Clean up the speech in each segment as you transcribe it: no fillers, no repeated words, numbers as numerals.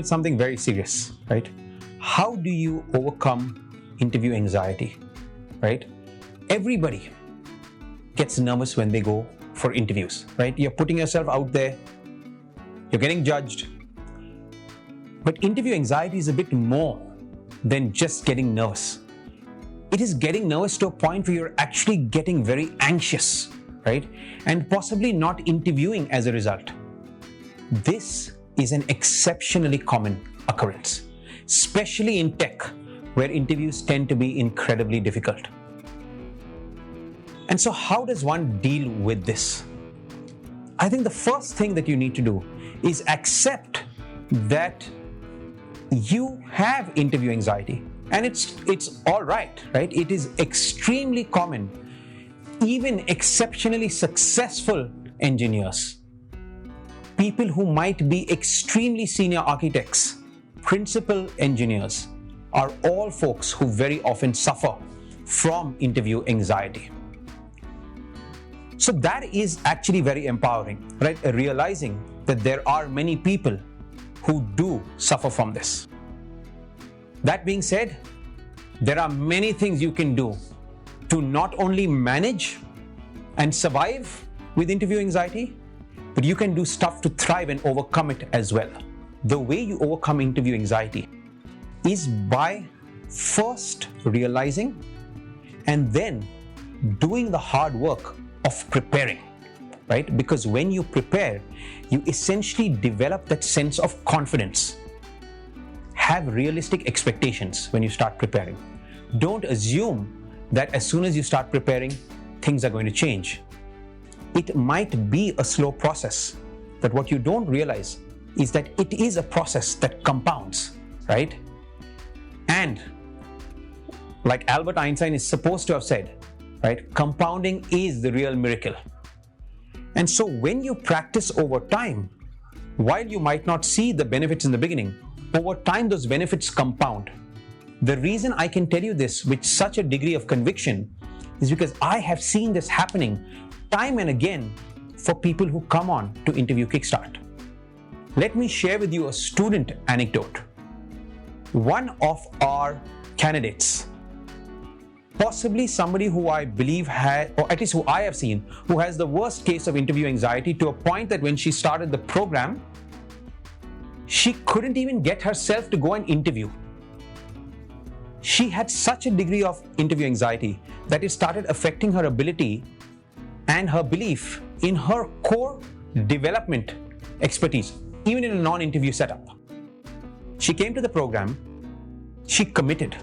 with something very serious, right? How do you overcome interview anxiety, right? Everybody gets nervous when they go for interviews, right? You're putting yourself out there, you're getting judged. But interview anxiety is a bit more than just getting nervous. It is getting nervous to a point where you're actually getting very anxious, right? And possibly not interviewing as a result. This is an exceptionally common occurrence, especially in tech, where interviews tend to be incredibly difficult. And so how does one deal with this? I think the first thing that you need to do is accept that you have interview anxiety, and it's all right? It is extremely common. Even exceptionally successful engineers, people who might be extremely senior architects, principal engineers, are all folks who very often suffer from interview anxiety. So that is actually very empowering, right? Realizing that there are many people who do suffer from this. That being said, there are many things you can do to not only manage and survive with interview anxiety, but you can do stuff to thrive and overcome it as well. The way you overcome interview anxiety is by first realizing and then doing the hard work of preparing, right? Because when you prepare, you essentially develop that sense of confidence. Have realistic expectations when you start preparing. Don't assume that as soon as you start preparing, things are going to change. It might be a slow process, but what you don't realize is that it is a process that compounds, right? And like Albert Einstein is supposed to have said, right? Compounding is the real miracle. And so when you practice over time, while you might not see the benefits in the beginning, over time those benefits compound. The reason I can tell you this with such a degree of conviction is because I have seen this happening time and again for people who come on to Interview Kickstart. Let me share with you a student anecdote. One of our candidates, possibly somebody who I believe had, or at least who I have seen, who has the worst case of interview anxiety to a point that when she started the program, she couldn't even get herself to go and interview. She had such a degree of interview anxiety that it started affecting her ability and her belief in her core development expertise, even in a non-interview setup. She came to the program, she committed,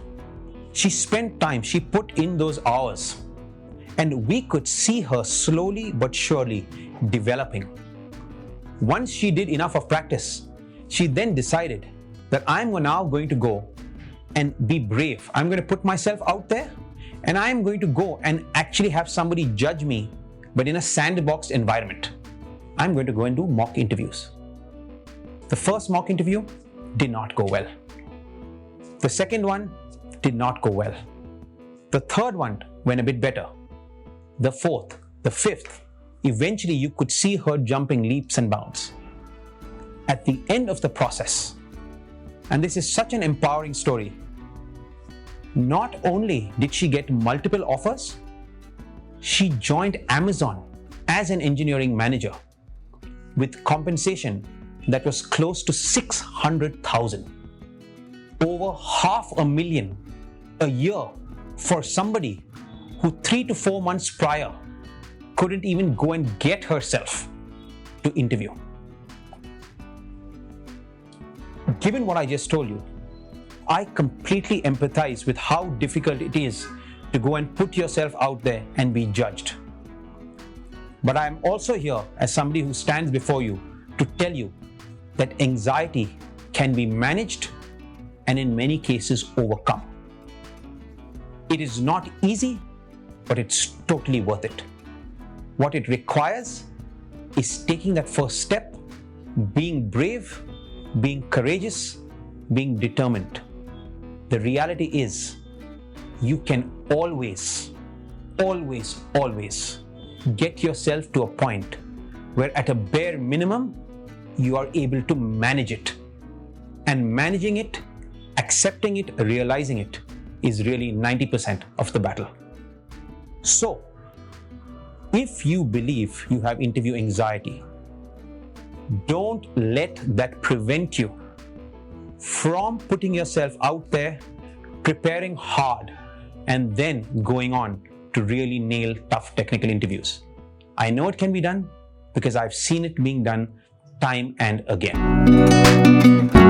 she spent time, she put in those hours, and we could see her slowly but surely developing. Once she did enough of practice, she then decided that I'm now going to go and be brave. I'm going to put myself out there and I'm going to go and actually have somebody judge me, but in a sandboxed environment. I'm going to go and do mock interviews. The first mock interview did not go well. The second one did not go well. The third one went a bit better. The fourth, the fifth, eventually you could see her jumping leaps and bounds. At the end of the process, and this is such an empowering story, not only did she get multiple offers, she joined Amazon as an engineering manager with compensation that was close to $600,000. Over $500,000 a year for somebody who 3 to 4 months prior couldn't even go and get herself to interview. Given what I just told you, I completely empathize with how difficult it is to go and put yourself out there and be judged. But I am also here as somebody who stands before you to tell you that anxiety can be managed and in many cases overcome. It is not easy, but it's totally worth it. What it requires is taking that first step, being brave, being courageous, being determined. The reality is, you can always get yourself to a point where at a bare minimum, you are able to manage it. And managing it, accepting it, realizing it is really 90% of the battle. So, if you believe you have interview anxiety, don't let that prevent you from putting yourself out there, preparing hard, and then going on to really nail tough technical interviews. I know it can be done because I've seen it being done time and again.